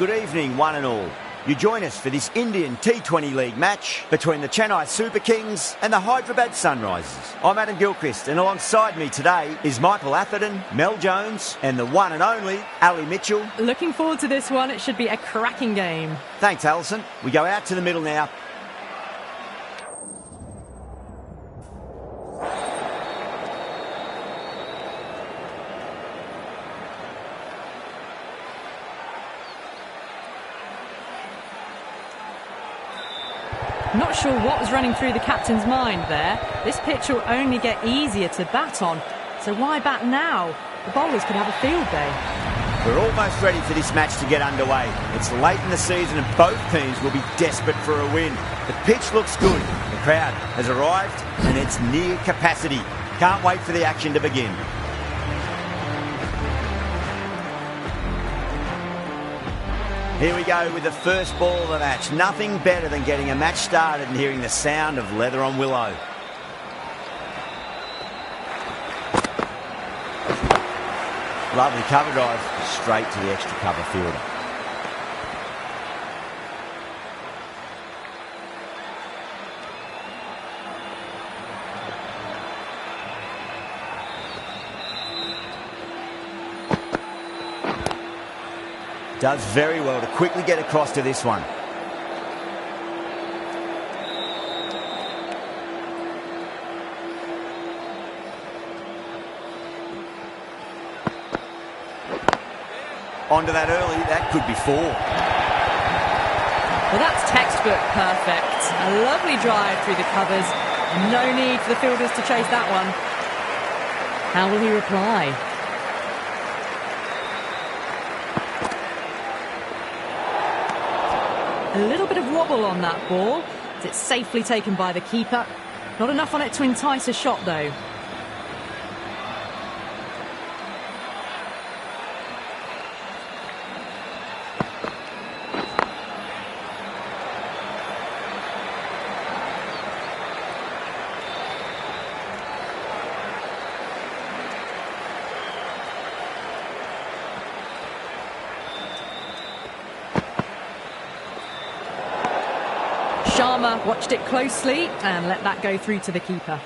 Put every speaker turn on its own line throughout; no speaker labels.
good evening, one and all. You join us for this Indian T20 League match between the Chennai Super Kings and the Hyderabad Sunrisers. I'm Adam Gilchrist, and alongside me today is Michael Atherton, Mel Jones, and the one and only Ali Mitchell.
Looking forward to this one. It should be a cracking game.
Thanks, Alison. We go out to the middle now.
Not sure what was running through the captain's mind there. This pitch will only get easier to bat on, so why bat now? The bowlers could have a field day.
We're almost ready for this match to get underway. It's late in the season and both teams will be desperate for a win. The pitch looks good. The crowd has arrived and it's near capacity. Can't wait for the action to begin. Here we go with the first ball of the match. Nothing better than getting a match started and hearing the sound of leather on willow. Lovely cover drive, straight to the extra cover fielder. Does very well to quickly get across to this one. Onto that early, that could be four.
Well, that's textbook perfect. A lovely drive through the covers. No need for the fielders to chase that one. How will he reply? A little bit of wobble on that ball, as it's safely taken by the keeper. Not enough on it to entice a shot, though. Sharma watched it closely and let that go through to the keeper.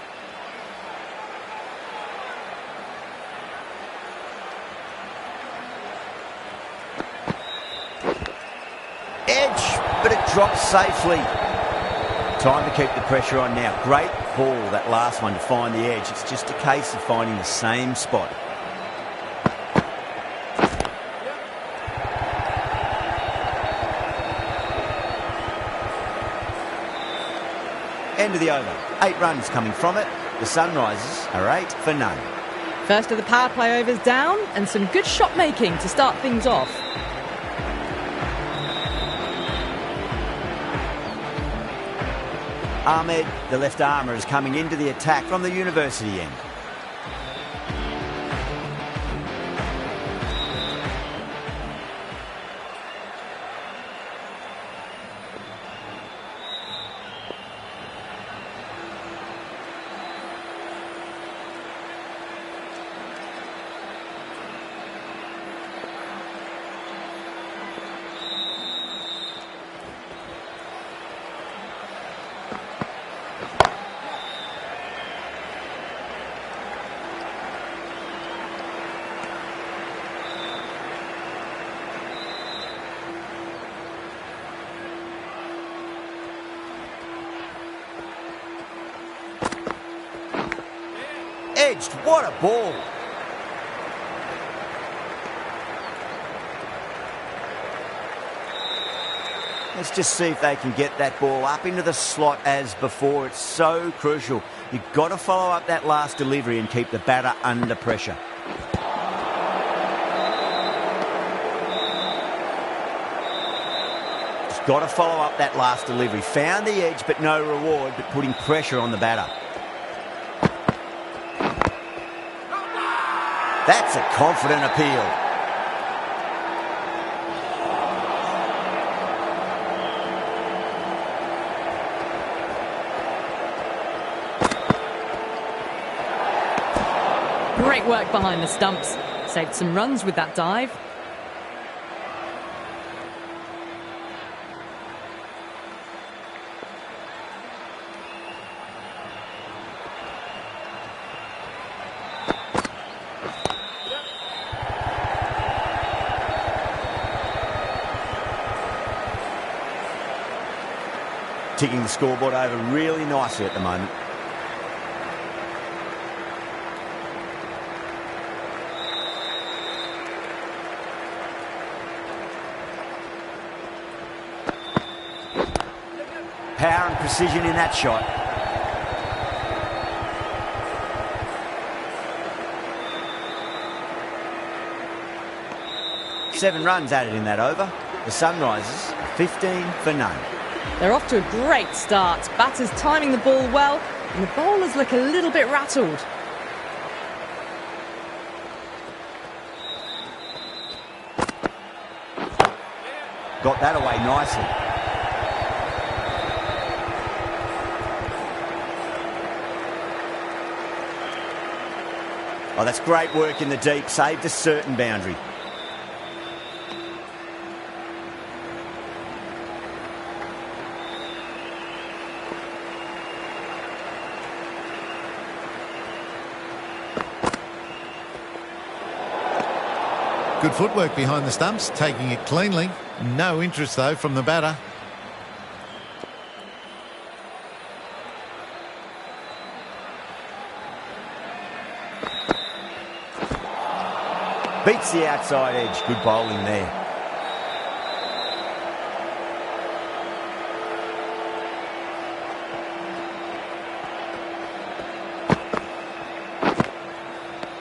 Edge, but it drops safely. Time to keep the pressure on now. Great ball, that last one, to find the edge. It's just a case of finding the same spot. End of the over. 8 runs coming from it. The Sunrisers are 8 for none.
First of the power play overs down, and some good shot making to start things off.
Ahmed, the left armour, is coming into the attack from the university end. Edged, what a ball. Let's just see if they can get that ball up into the slot as before. It's so crucial. You've got to follow up that last delivery and keep the batter under pressure. Just got to follow up that last delivery. Found the edge, but no reward, but putting pressure on the batter. That's a confident appeal.
Great work behind the stumps. Saved some runs with that dive.
Ticking the scoreboard over really nicely at the moment. Power and precision in that shot. Seven runs added in that over. The Sunrisers, 15 for none.
They're off to a great start. Batters timing the ball well, and the bowlers look a little bit rattled.
Got that away nicely. Oh, that's great work in the deep. Saved a certain boundary.
Good footwork behind the stumps, taking it cleanly. No interest, though, from the batter.
Beats the outside edge. Good bowling there.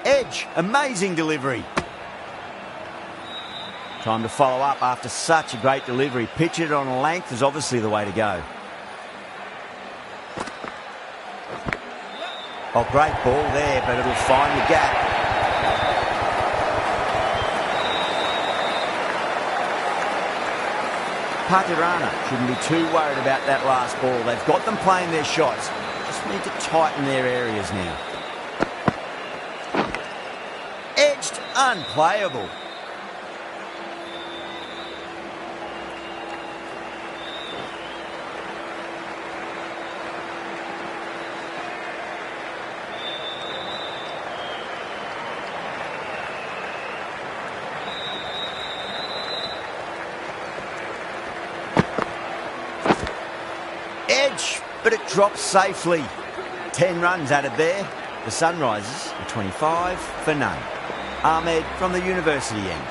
Edge. Amazing delivery. Time to follow up after such a great delivery. Pitch it on length is obviously the way to go. Oh, great ball there, but it'll find the gap. Patirana shouldn't be too worried about that last ball. They've got them playing their shots. Just need to tighten their areas now. Edged, unplayable. Edge, but it drops safely. 10 runs added there. The Sunrisers are 25 for none. Ahmed from the university end.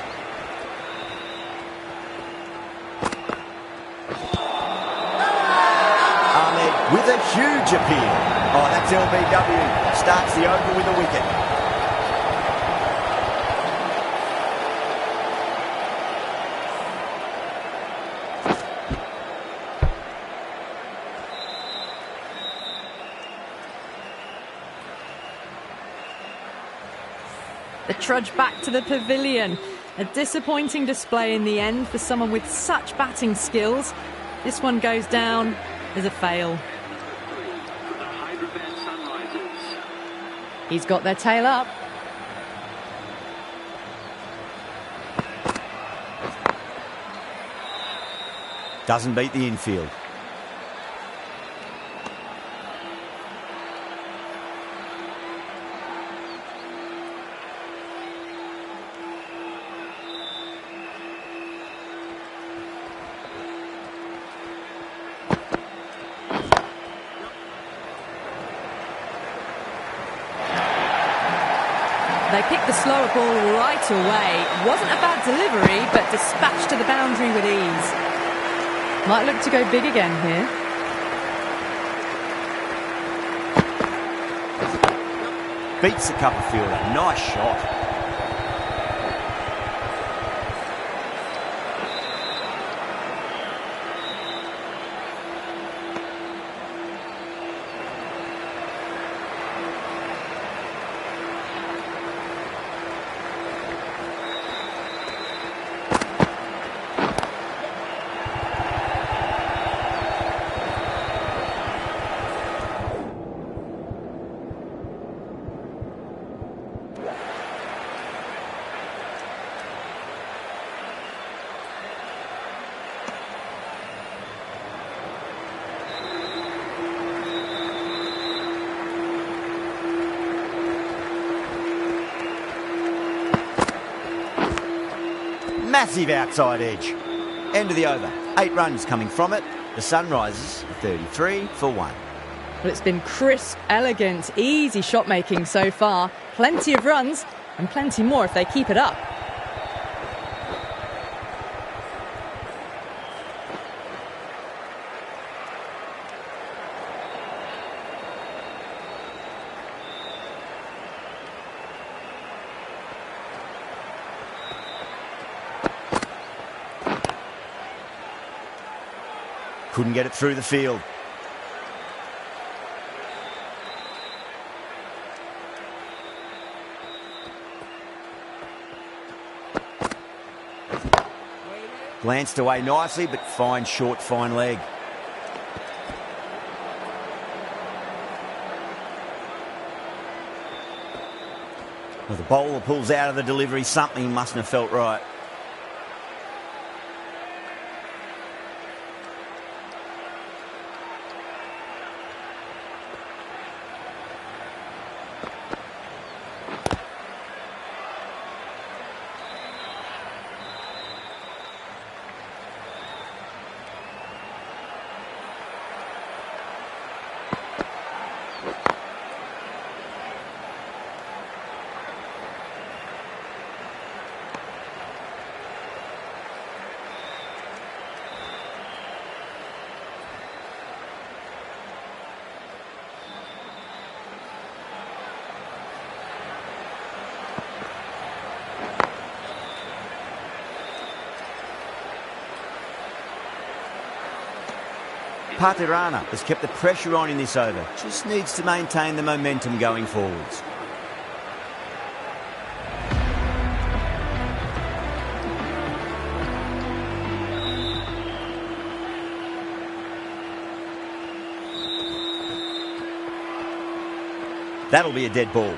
Ahmed with a huge appeal. Oh, that's LBW. Starts the over with a wicket.
The trudge back to the pavilion. A disappointing display in the end for someone with such batting skills. This one goes down as a fail. He's got their tail up.
Doesn't beat the infield.
They picked the slower ball right away. Wasn't a bad delivery, but dispatched to the boundary with ease. Might look to go big again here.
Beats the cover fielder. Nice shot. Massive outside edge. End of the over. 8 runs coming from it. The Sunrisers are 33 for 1.
Well, it's been crisp, elegant, easy shot making so far. Plenty of runs and plenty more if they keep it up.
Couldn't get it through the field. Glanced away nicely, but fine short, fine leg. Well, the bowler pulls out of the delivery. Something mustn't have felt right. Patirana has kept the pressure on in this over. Just needs to maintain the momentum going forwards. That'll be a dead ball.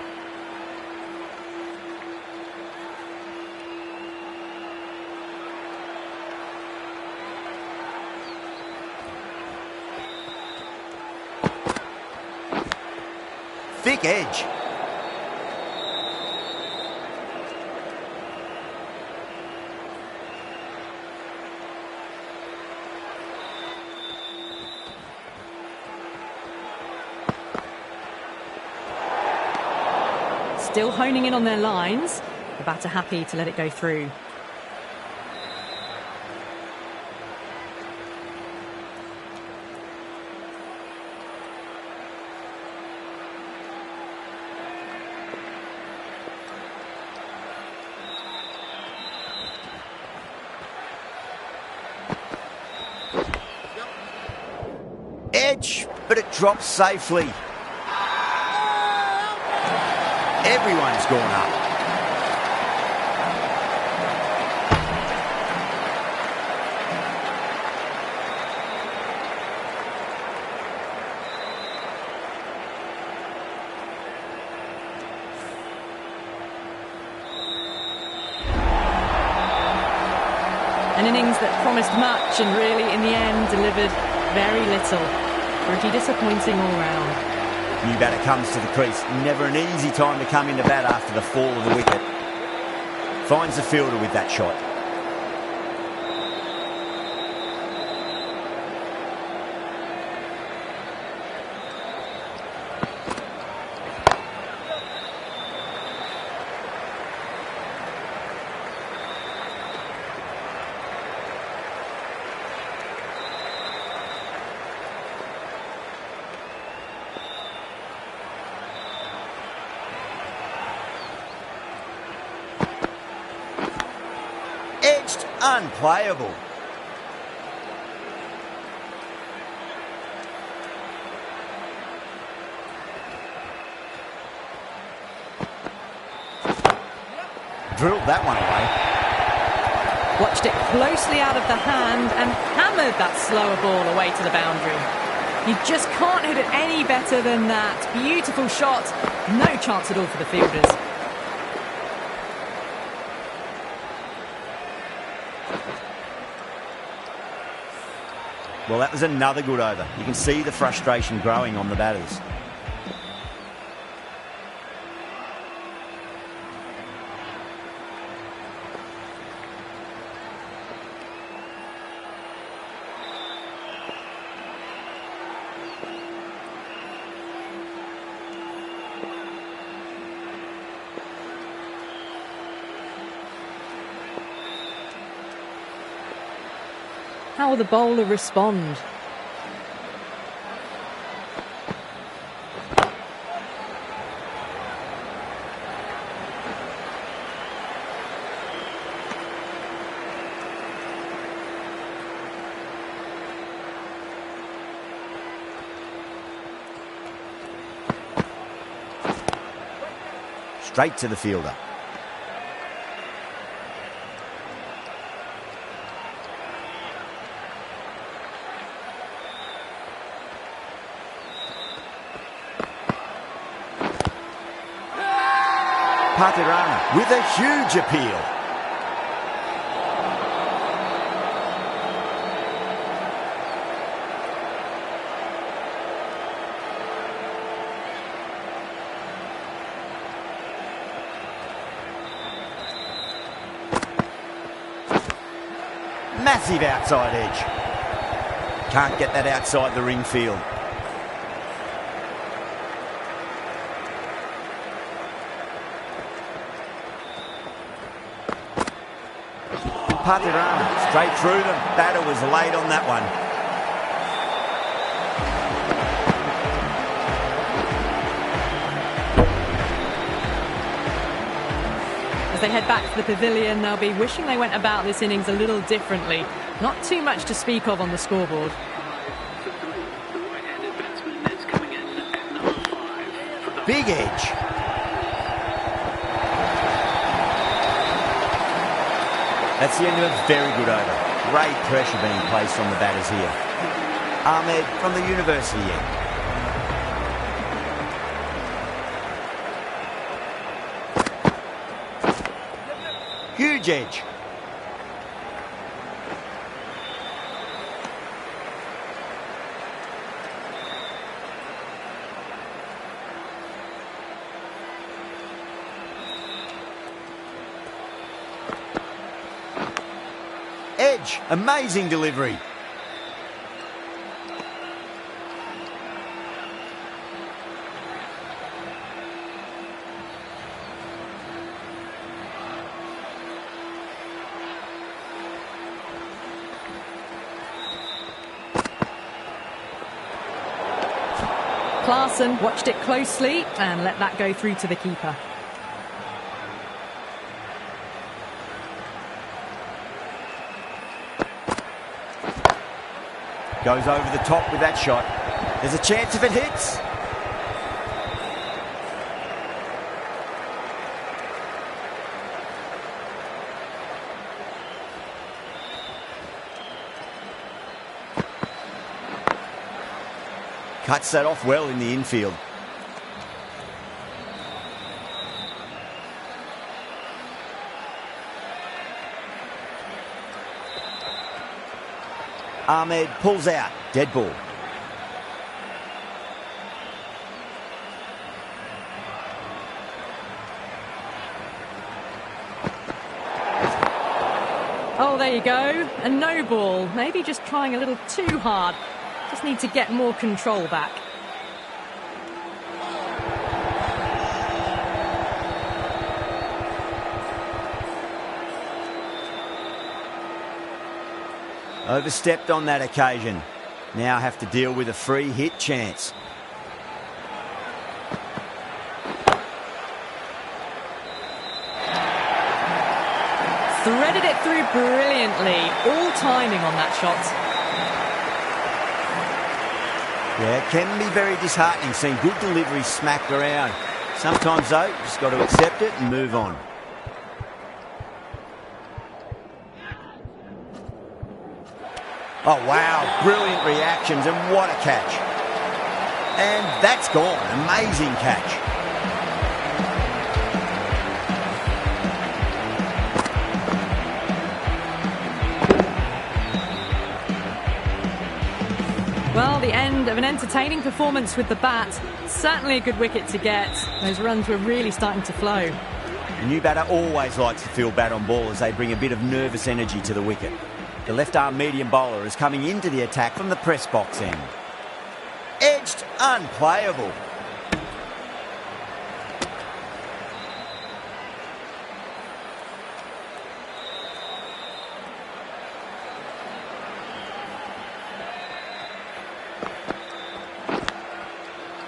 Thick edge.
Still honing in on their lines. The batter happy to let it go through.
Edge, but it drops safely. Everyone's gone up.
An innings that promised much and really, in the end, delivered very little. Pretty disappointing all round.
New batter comes to the crease. Never an easy time to come into bat after the fall of the wicket. Finds the fielder with that shot. Edged, unplayable. Drilled that one away.
Watched it closely out of the hand and hammered that slower ball away to the boundary. You just can't hit it any better than that. Beautiful shot. No chance at all for the fielders.
Well, that was another good over. You can see the frustration growing on the batters.
How will the bowler respond?
Straight to the fielder. Patirana with a huge appeal. Massive outside edge. Can't get that outside the ring field. Patirana straight through them. Batter was late on that one.
As they head back to the pavilion, they'll be wishing they went about this innings a little differently. Not too much to speak of on the scoreboard.
Big edge. That's the end of a very good over. Great pressure being placed on the batters here. Ahmed from the university end. Huge edge. Edge, amazing delivery.
Clarkson watched it closely and let that go through to the keeper.
Goes over the top with that shot. There's a chance if it hits. Cuts that off well in the infield. Ahmed pulls out. Dead ball.
Oh, there you go. A no ball. Maybe just trying a little too hard. Just need to get more control back.
Overstepped on that occasion. Now have to deal with a free hit chance.
Threaded it through brilliantly. All timing on that shot.
Yeah, it can be very disheartening seeing good delivery smacked around. Sometimes, though, you just got to accept it and move on. Oh, wow. Brilliant reactions and what a catch. And that's gone. Amazing catch.
Well, the end of an entertaining performance with the bat. Certainly a good wicket to get. Those runs were really starting to flow.
The new batter always likes to feel bat on ball as they bring a bit of nervous energy to the wicket. The left-arm medium bowler is coming into the attack from the press box end. Edged, unplayable.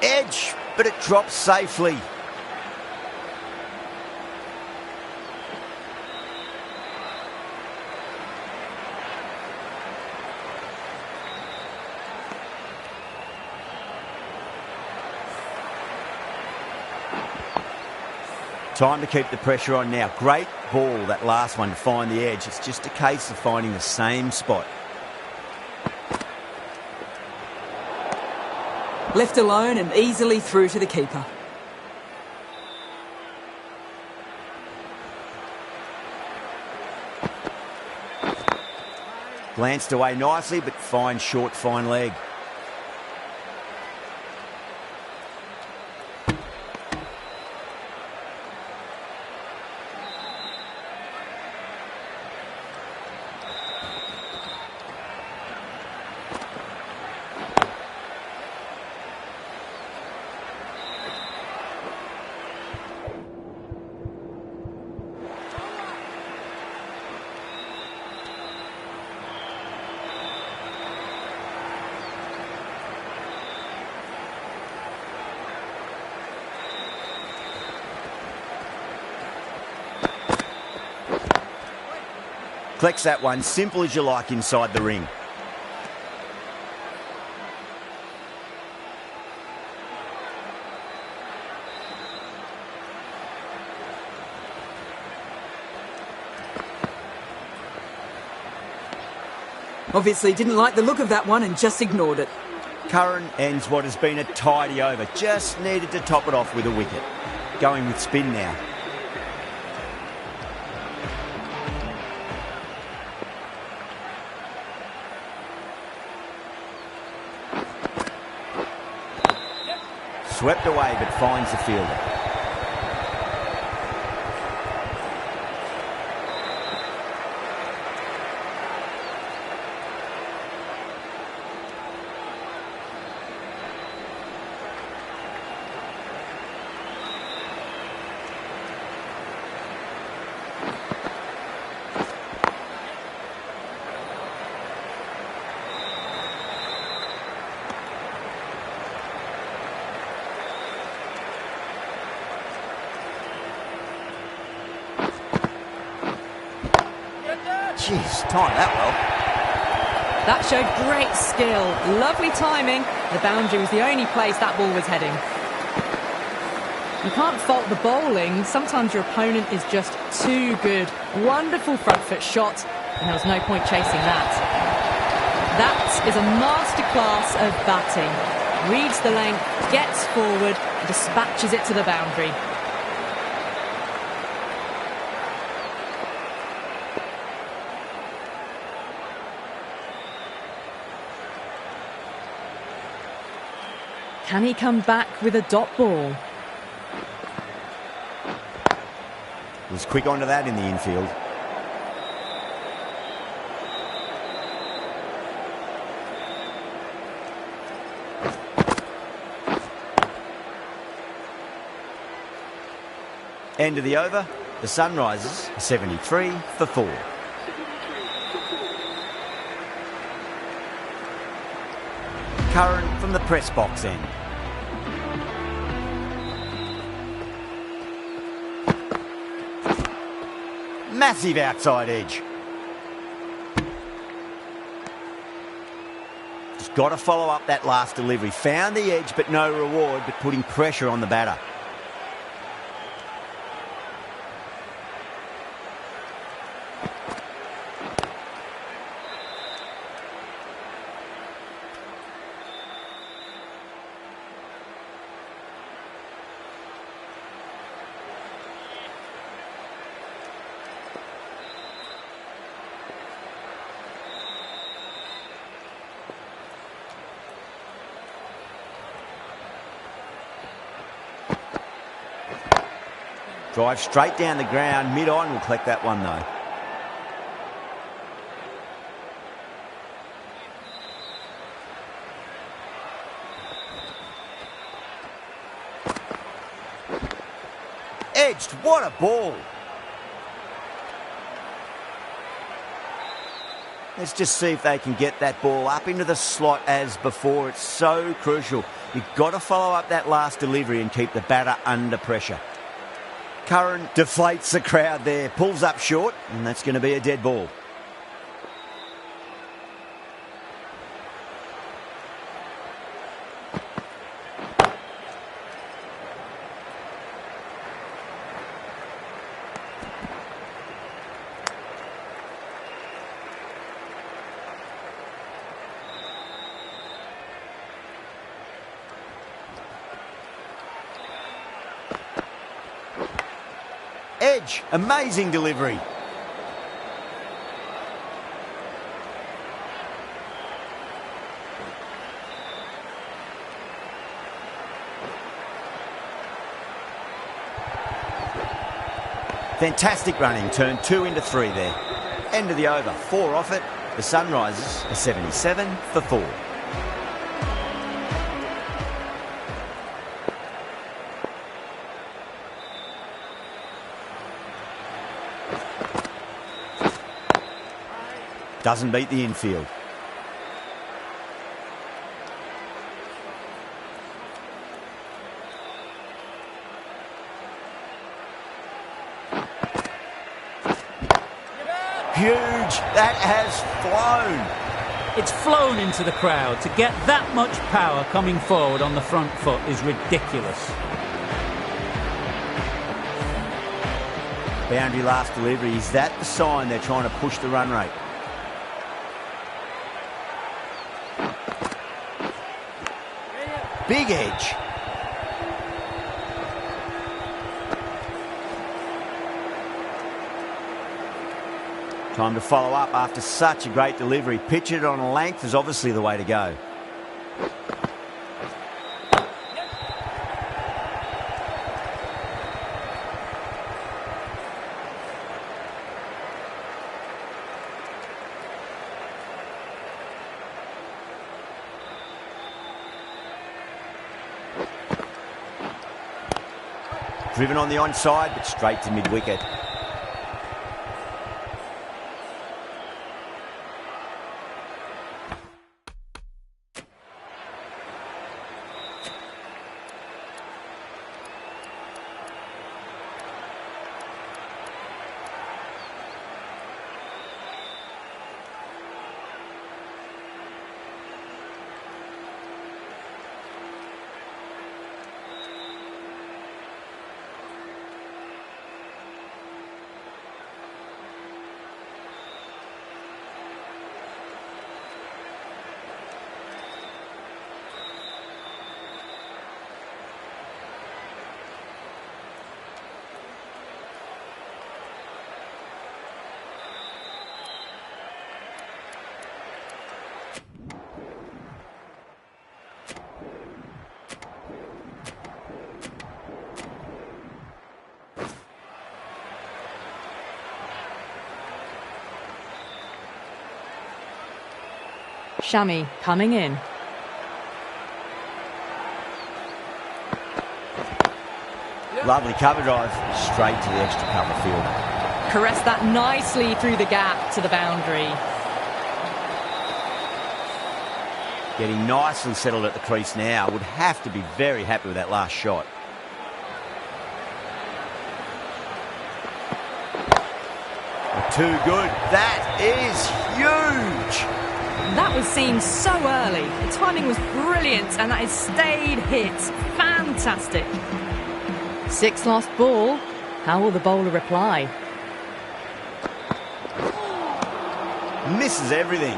Edge, but it drops safely. Time to keep the pressure on now. Great ball, that last one, to find the edge. It's just a case of finding the same spot.
Left alone and easily through to the keeper.
Glanced away nicely, but fine short, fine leg. Collects that one, simple as you like, inside the ring.
Obviously didn't like the look of that one and just ignored it.
Curran ends what has been a tidy over. Just needed to top it off with a wicket. Going with spin now. Swept away, but finds the fielder. Jeez, timed that well.
That showed great skill. Lovely timing. The boundary was the only place that ball was heading. You can't fault the bowling. Sometimes your opponent is just too good. Wonderful front foot shot, and there was no point chasing that. That is a masterclass of batting. Reads the length, gets forward, dispatches it to the boundary. Can he come back with a dot ball?
Was quick onto that in the infield. End of the over. The Sunrisers 73 for 4. Curran from the press box end. Massive outside edge. Just got to follow up that last delivery. Found the edge, but no reward, but putting pressure on the batter. Drive straight down the ground, mid-on, will collect that one though. Edged, what a ball. Let's just see if they can get that ball up into the slot as before. It's so crucial. You've got to follow up that last delivery and keep the batter under pressure. Curran deflates the crowd there, pulls up short, and that's going to be a dead ball. Edge, amazing delivery. Fantastic running, turned 2 into 3 there. End of the over, 4 off it. The Sunrisers are 77 for 4. Doesn't beat the infield. Huge. That has flown.
It's flown into the crowd. To get that much power coming forward on the front foot is ridiculous.
Boundary last delivery. Is that the sign they're trying to push the run rate? Big edge. Time to follow up after such a great delivery. Pitch it on a length is obviously the way to go. Driven on the onside, but straight to mid-wicket.
Shami coming in.
Lovely cover drive, straight to the extra cover field.
Caressed that nicely through the gap to the boundary.
Getting nicely settled at the crease now. Would have to be very happy with that last shot. Too good. That is huge.
That was seen so early. The timing was brilliant and that is stayed hit. Fantastic. 6 lost ball. How will the bowler reply?
Misses everything.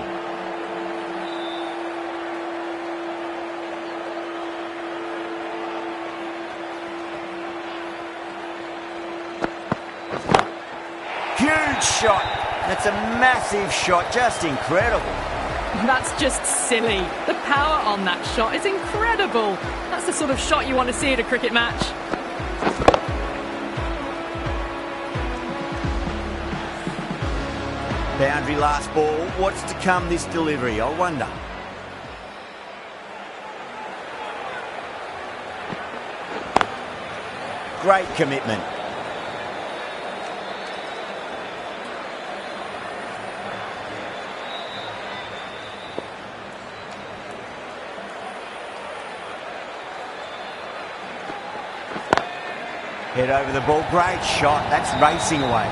Huge shot. That's a massive shot. Just incredible.
That's just silly. The power on that shot is incredible. That's the sort of shot you want to see at a cricket match.
Boundary last ball. What's to come this delivery? I wonder. Great commitment. Head over the ball. Great shot. That's racing away.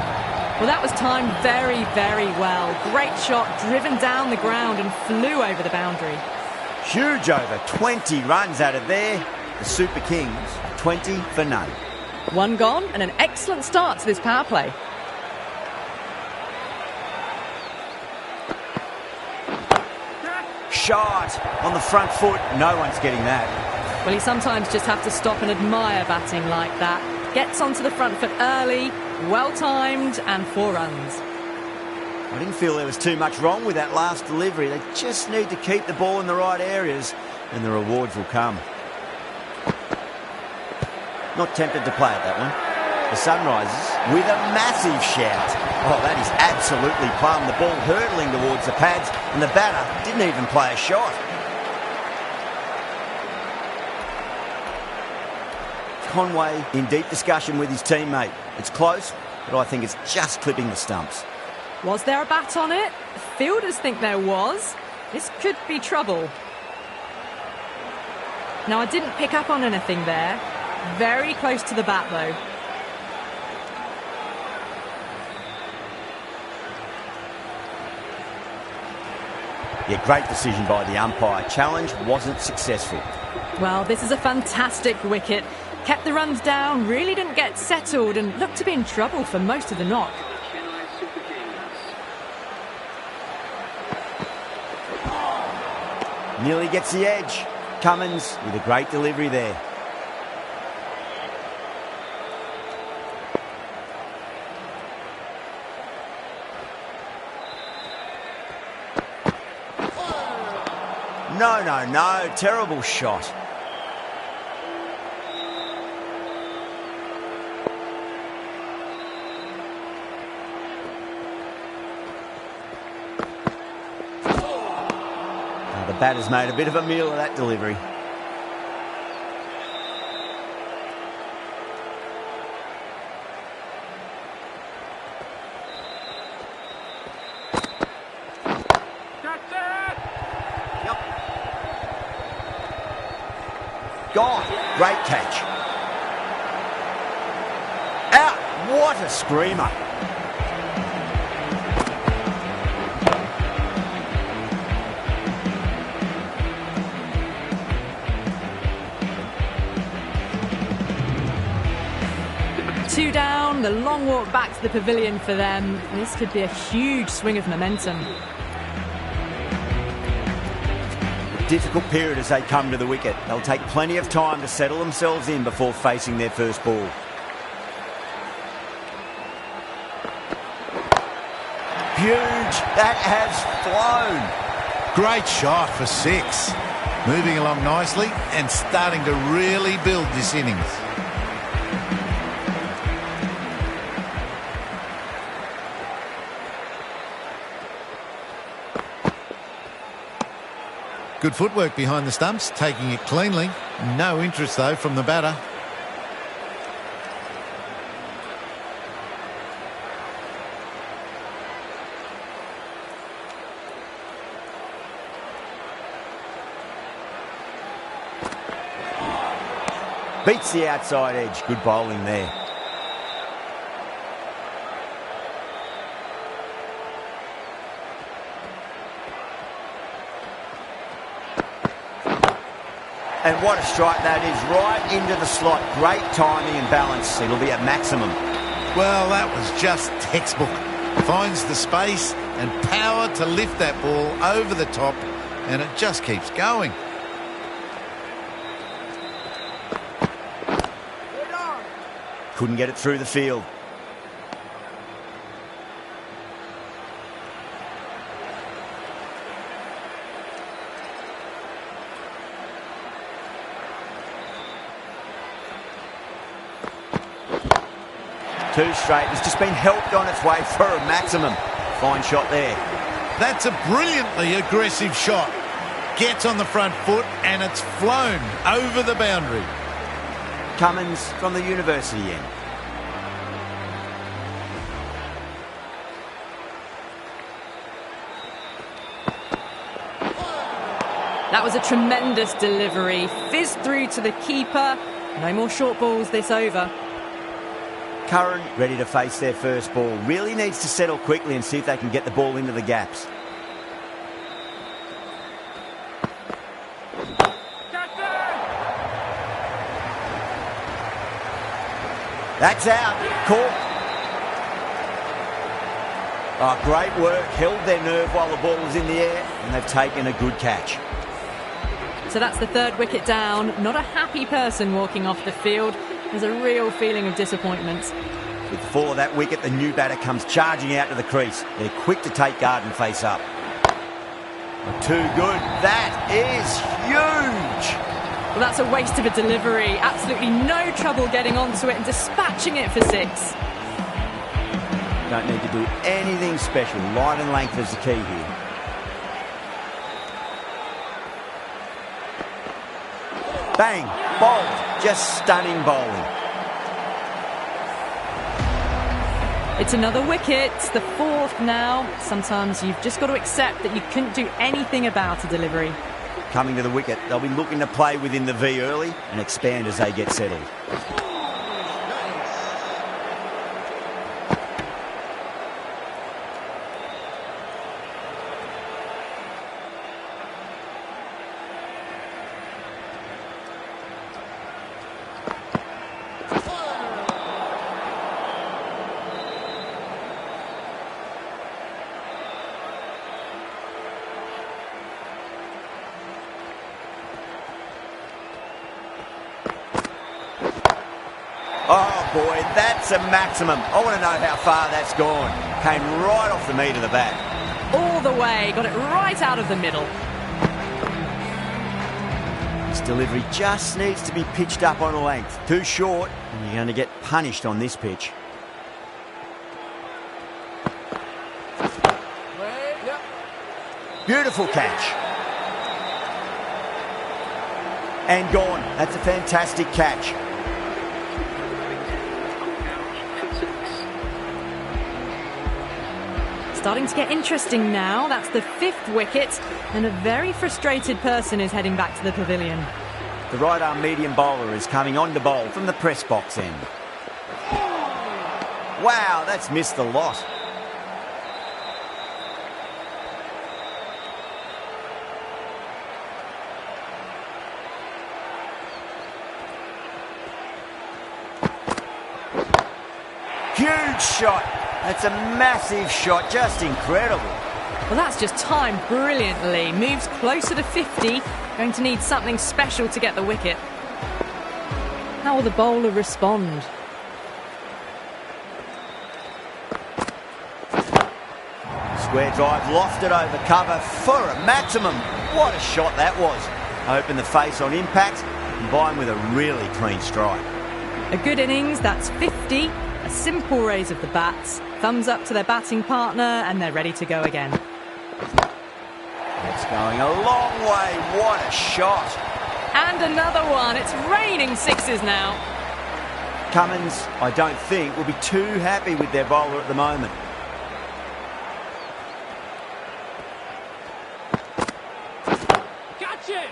Well, that was timed very, very well. Great shot, driven down the ground and flew over the boundary.
Huge over. 20 runs out of there. The Super Kings, 20 for none.
One gone and an excellent start to this power play.
Shot on the front foot. No one's getting that.
Well, you sometimes just have to stop and admire batting like that. Gets onto the front foot early, well-timed, and 4 runs.
I didn't feel there was too much wrong with that last delivery. They just need to keep the ball in the right areas and the rewards will come. Not tempted to play at that one. The Sunrisers with a massive shout. Oh, that is absolutely plumb. The ball hurtling towards the pads and the batter didn't even play a shot. Conway in deep discussion with his teammate. It's close, but I think it's just clipping the stumps.
Was there a bat on it? Fielders think there was. This could be trouble. Now, I didn't pick up on anything there. Very close to the bat, though.
Yeah, great decision by the umpire. Challenge wasn't successful.
Well, this is a fantastic wicket. Kept the runs down, really didn't get settled and looked to be in trouble for most of the knock.
Nearly gets the edge. Cummins with a great delivery there. No. Terrible shot. The batter's made a bit of a meal of that delivery. Gone. Great catch. Out. What a screamer.
Two down, the long walk back to the pavilion for them. This could be a huge swing of momentum.
Difficult period as they come to the wicket. They'll take plenty of time to settle themselves in before facing their first ball. Huge. That has flown.
Great shot for 6. Moving along nicely and starting to really build this innings. Good footwork behind the stumps, taking it cleanly. No interest, though, from the batter.
Beats the outside edge. Good bowling there. And what a strike that is, right into the slot. Great timing and balance. It'll be at maximum.
Well, that was just textbook. Finds the space and power to lift that ball over the top, and it just keeps going.
Couldn't get it through the field. Two straight. It's just been helped on its way for a maximum. Fine shot there.
That's a brilliantly aggressive shot. Gets on the front foot and it's flown over the boundary.
Cummins from the university end.
That was a tremendous delivery. Fizzed through to the keeper. No more short balls this over.
Curran ready to face their first ball. Really needs to settle quickly and see if they can get the ball into the gaps. That's out. Caught. Oh, great work. Held their nerve while the ball was in the air, and they've taken a good catch.
So that's the third wicket down. Not a happy person walking off the field. There's a real feeling of disappointment.
With the fall of that wicket, the new batter comes charging out to the crease. They're quick to take guard and face up. Too good. That is huge.
Well, that's a waste of a delivery. Absolutely no trouble getting onto it and dispatching it for 6.
Don't need to do anything special. Line and length is the key here. Bang! Bowled. Just stunning bowling.
It's another wicket, the 4th now. Sometimes you've just got to accept that you couldn't do anything about a delivery.
Coming to the wicket, they'll be looking to play within the V early and expand as they get settled. Oh boy, that's a maximum. I want to know how far that's gone. Came right off the meat of the bat.
All the way, got it right out of the middle.
This delivery just needs to be pitched up on a length. Too short, and you're going to get punished on this pitch. Beautiful catch. And gone. That's a fantastic catch.
Starting to get interesting now. That's the 5th wicket, and a very frustrated person is heading back to the pavilion.
The right-arm medium bowler is coming on to bowl from the press box end. Wow, that's missed the lot. Huge shot. That's a massive shot, just incredible.
Well, that's just timed brilliantly. Moves closer to 50. Going to need something special to get the wicket. How will the bowler respond?
Square drive lofted over cover for a maximum. What a shot that was. Open the face on impact, combined with a really clean strike.
A good innings, that's 50. A simple raise of the bats. Thumbs up to their batting partner, and they're ready to go again.
It's going a long way. What a shot.
And another one. It's raining 6s now.
Cummins, I don't think, will be too happy with their bowler at the moment.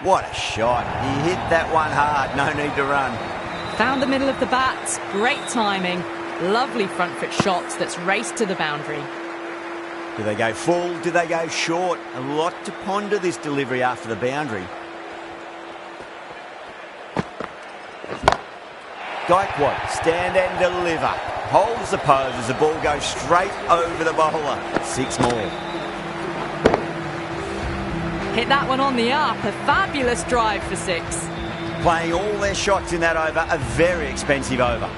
What a shot. He hit that one hard. No need to run.
Found the middle of the bat. Great timing. Lovely front foot shot that's raced to the boundary.
Do they go full? Do they go short? A lot to ponder this delivery after the boundary. Gaikwad, stand and deliver. Holds the pose as the ball goes straight over the bowler. 6 more.
Hit that one on the up. A fabulous drive for 6.
Playing all their shots in that over, a very expensive over.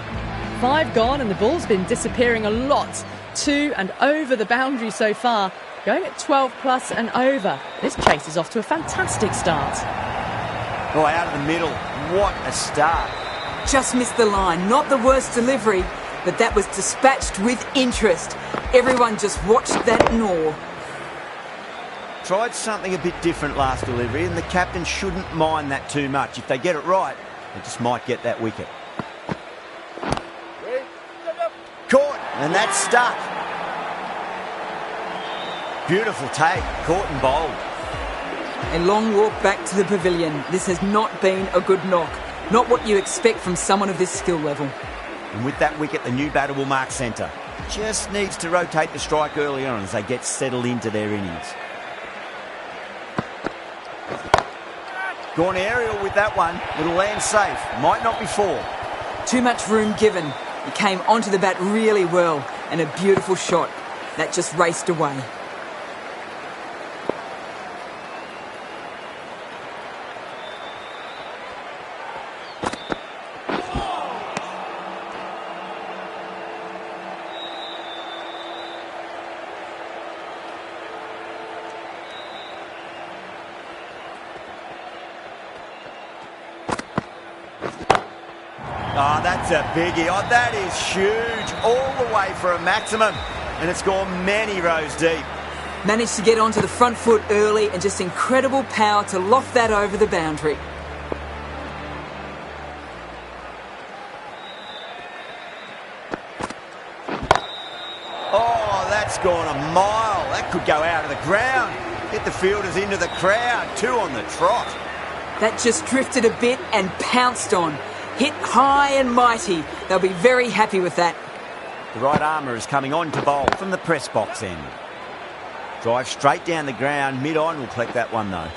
5 gone, and the ball's been disappearing a lot to and over the boundary so far. Going at 12 plus and over. This chase is off to a fantastic start.
Oh, out of the middle. What a start.
Just missed the line. Not the worst delivery, but that was dispatched with interest. Everyone just watched that gnaw.
Tried something a bit different last delivery, and the captain shouldn't mind that too much. If they get it right, they just might get that wicket. Caught, and that's stuck. Beautiful take, caught and bowled.
A long walk back to the pavilion. This has not been a good knock. Not what you expect from someone of this skill level.
And with that wicket, the new batter will mark centre. Just needs to rotate the strike early on as they get settled into their innings. Gone aerial with that one. It'll land safe. Might not be 4.
Too much room given. He came onto the bat really well, and a beautiful shot. That just raced away.
Oh, that's a biggie. Oh, that is huge. All the way for a maximum. And it's gone many rows deep.
Managed to get onto the front foot early and just incredible power to loft that over the boundary.
Oh, that's gone a mile. That could go out of the ground. Get the fielders into the crowd. 2 on the trot.
That just drifted a bit and pounced on. Hit high and mighty. They'll be very happy with that.
The right armour is coming on to bowl from the press box end. Drive straight down the ground. Mid-on will collect that one though.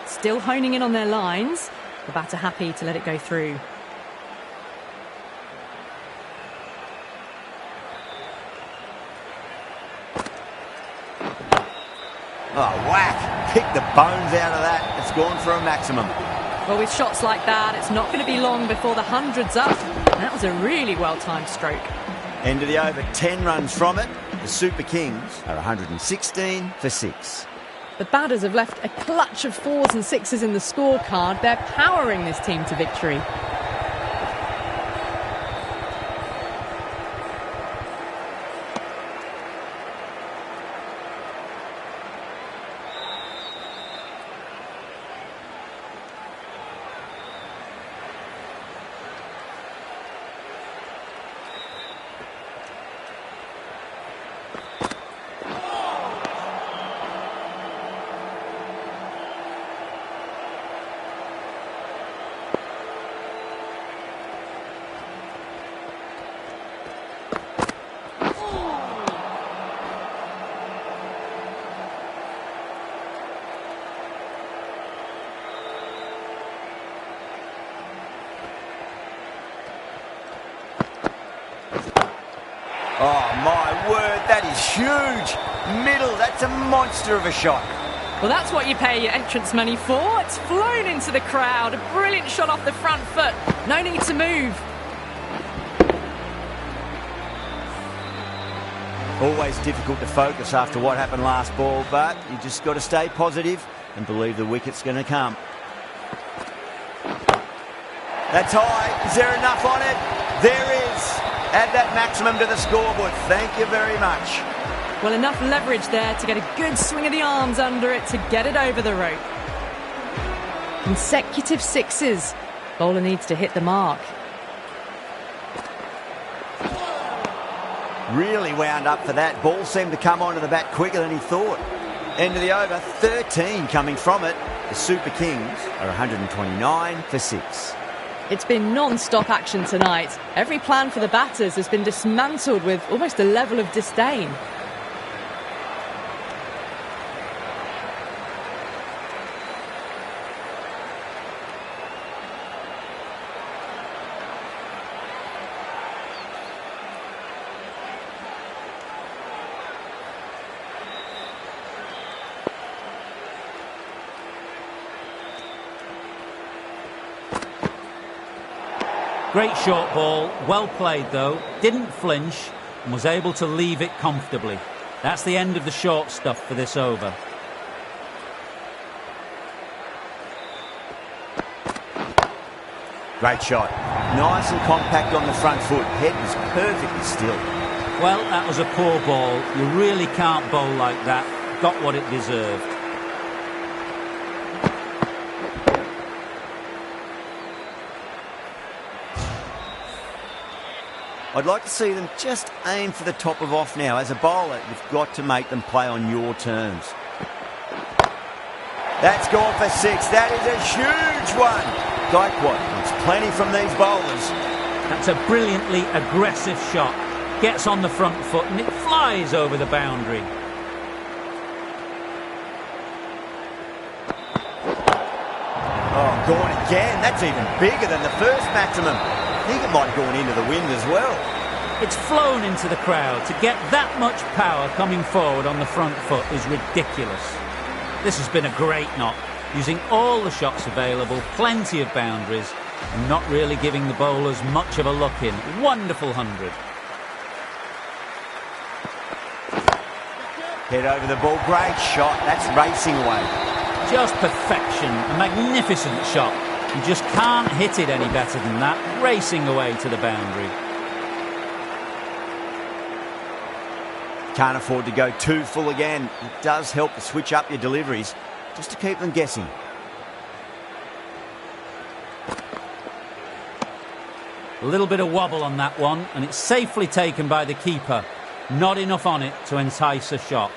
Still honing in on their lines. The batter happy to let it go through.
Oh, whack. Pick the bones out of that. It's gone for a maximum.
Well, with shots like that, it's not going to be long before the 100's up. That was a really well-timed stroke.
End of the over, 10 runs from it. The Super Kings are 116 for 6.
The batters have left a clutch of 4s and 6s in the scorecard. They're powering this team to victory.
Oh, my word, that is huge. Middle, that's a monster of a shot.
Well, that's what you pay your entrance money for. It's flown into the crowd. A brilliant shot off the front foot. No need to move.
Always difficult to focus after what happened last ball, but you just got to stay positive and believe the wicket's going to come. That's high. Is there enough on it? There is. Add that maximum to the scoreboard. Thank you very much.
Well, enough leverage there to get a good swing of the arms under it to get it over the rope. Consecutive 6s. Bowler needs to hit the mark.
Really wound up for that. Ball seemed to come onto the bat quicker than he thought. End of the over, 13 coming from it. The Super Kings are 129 for 6.
It's been non-stop action tonight. Every plan for the batters has been dismantled with almost a level of disdain.
Great short ball, well played though, didn't flinch and was able to leave it comfortably. That's the end of the short stuff for this over.
Great shot. Nice and compact on the front foot. Head was perfectly still.
Well, that was a poor ball. You really can't bowl like that. Got what it deserved.
I'd like to see them just aim for the top of off now. As a bowler, you've got to make them play on your terms. That's gone for 6. That is a huge one. Gaikwad wants plenty from these bowlers.
That's a brilliantly aggressive shot. Gets on the front foot and it flies over the boundary.
Oh, gone again. That's even bigger than the first maximum. I think it might have gone into the wind as well.
It's flown into the crowd. To get that much power coming forward on the front foot is ridiculous. This has been a great knock, using all the shots available, plenty of boundaries, and not really giving the bowlers much of a look in. Wonderful 100.
Head over the ball. Great shot. That's racing away.
Just perfection. A magnificent shot. You just can't hit it any better than that. Racing away to the boundary.
Can't afford to go too full again. It does help to switch up your deliveries, just to keep them guessing.
A little bit of wobble on that one, and it's safely taken by the keeper. Not enough on it to entice a shot.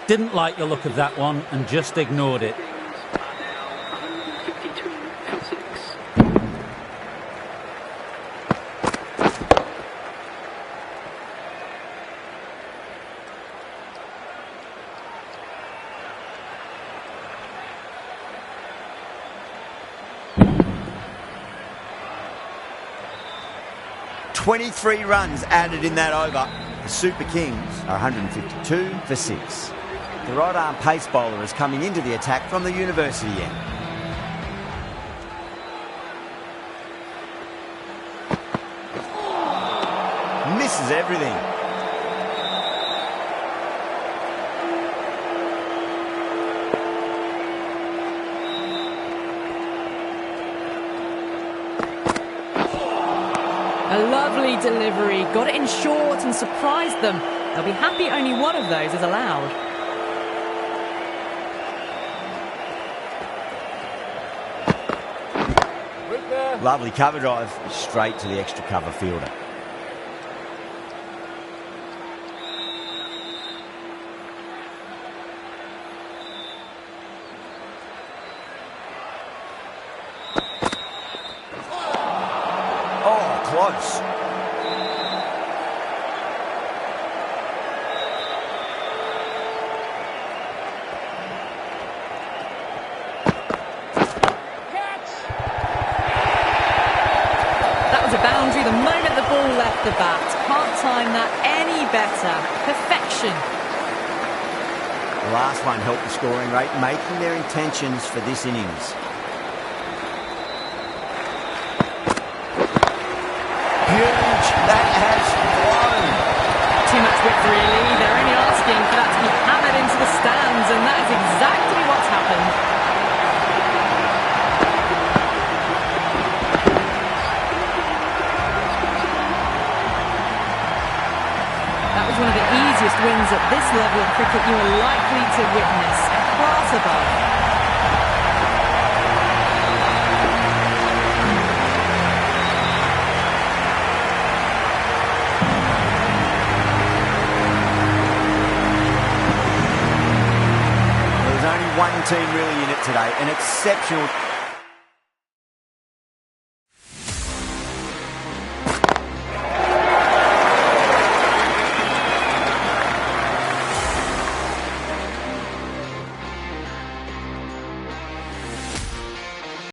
Didn't like the look of that one and just ignored it.
.23 runs added in that over. The Super Kings are 152 for 6. The right-arm pace bowler is coming into the attack from the university end. Misses everything.
A lovely delivery, got it in short and surprised them. They'll be happy only one of those is allowed.
Lovely cover drive, straight to the extra cover fielder. Oh, close.
A boundary the moment the ball left the bat. Can't time that any better. Perfection.
The last one helped the scoring rate, making their intentions for this innings. Huge. That has flown.
Too much width really. They're only asking for that to be hammered into the stands, and that is exactly what's happened. One of the easiest wins at this level of cricket you are likely to witness. A class above.
There's only one team really in it today. An exceptional